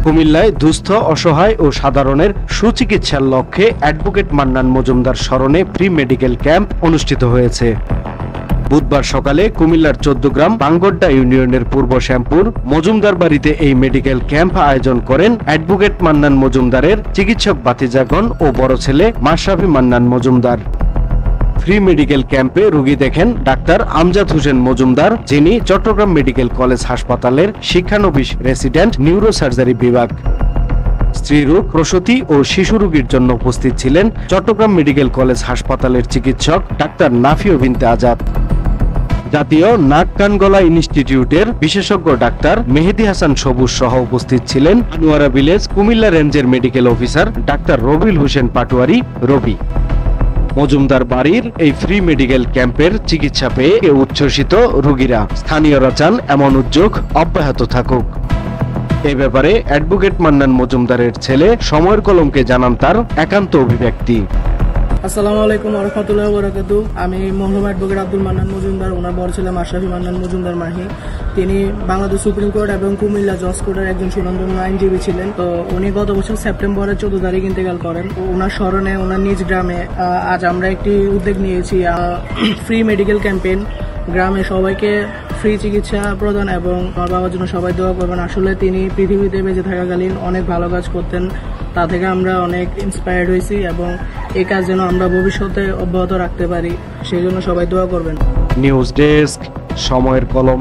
কুমিল্লায় দুস্থ, অসহায় ও সাধারণের সুচিকিৎসার লক্ষ্যে অ্যাডভোকেট মান্নান মজুমদার স্মরণে ফ্রি মেডিকেল ক্যাম্প অনুষ্ঠিত হয়েছে। বুধবার সকালে কুমিল্লার 14 গ্রাম বাঙ্গড্ডা ইউনিয়নের পূর্ব শ্যামপুর মজুমদার বাড়িতে এই মেডিকেল ক্যাম্প আয়োজন করেন অ্যাডভোকেট মান্নান মজুমদারের চিকিৎসক বাতিজাগন ও বড় ছেলে মাশরাফি মান্নান মজুমদার। ফ্রি মেডিকেল ক্যাম্পে রোগী দেখেন ডাক্তার আমজাদ হোসেন মজুমদার, যিনি চট্টগ্রাম মেডিকেল কলেজ হাসপাতালের শিক্ষানবিশ রেসিডেন্ট নিউরোসার্জারি বিভাগ। স্ত্রীরোগ, প্রসূতি ও শিশু রোগীর জন্য উপস্থিত ছিলেন চট্টগ্রাম মেডিকেল কলেজ হাসপাতালের চিকিৎসক ডাক্তার নাফিও বিনতে আজাদ। জাতীয় নাক কান গলা ইনস্টিটিউটের বিশেষজ্ঞ ডাক্তার মেহেদী হাসান সবুজ সহ উপস্থিত ছিলেন আনোয়ারা ভিলেজ কুমিল্লা রেঞ্জের মেডিকেল অফিসার ডাক্তার রবিউল হোসেন পাটোয়ারি রবি। মজুমদার বাড়ির এই ফ্রি মেডিকেল ক্যাম্পের চিকিৎসা পেয়ে উচ্ছ্বসিত রোগীরা। স্থানীয়রা চান এমন উদ্যোগ অব্যাহত থাকুক। এ ব্যাপারে অ্যাডভোকেট মান্নান মজুমদারের ছেলে সময়ের কলমকে জানান তার একান্ত অভিব্যক্তি। আসসালামু আলাইকুম ওয়া রাহমাতুল্লাহি ওয়া বারাকাতুহু। আমি মরহুম অ্যাডভোকেট আব্দুল মান্নান মজুমদার, ওনার বড় ছেলে মাশরাফি মান্নান মজুমদার মাহি। তিনি বাংলাদেশ সুপ্রিম কোর্ট এবং কুমিল্লা জজ কোর্টের একজন সুনামধন্য আইনজীবী ছিলেন। তো উনি গত বছর সেপ্টেম্বরের 14 তারিখ ইন্তেকাল করেন। ওনার স্মরণে ওনার নিজ গ্রামে আজ আমরা একটি উদ্যোগ নিয়েছি, ফ্রি মেডিকেল ক্যাম্পেইন। গ্রামে সবাইকে ফ্রি চিকিৎসা প্রদান এবং আমার বাবার জন্য সবাই দোয়া করবেন। আসলে তিনি পৃথিবীতে বেঁচে থাকাকালীন অনেক ভালো কাজ করতেন, তা থেকে আমরা অনেক ইন্সপায়ার্ড হয়েছি এবং এই কাজ যেন আমরা ভবিষ্যতে অব্যাহত রাখতে পারি, সেই জন্য সবাই দোয়া করবেন। নিউজ ডেস্ক, সময়ের কলম।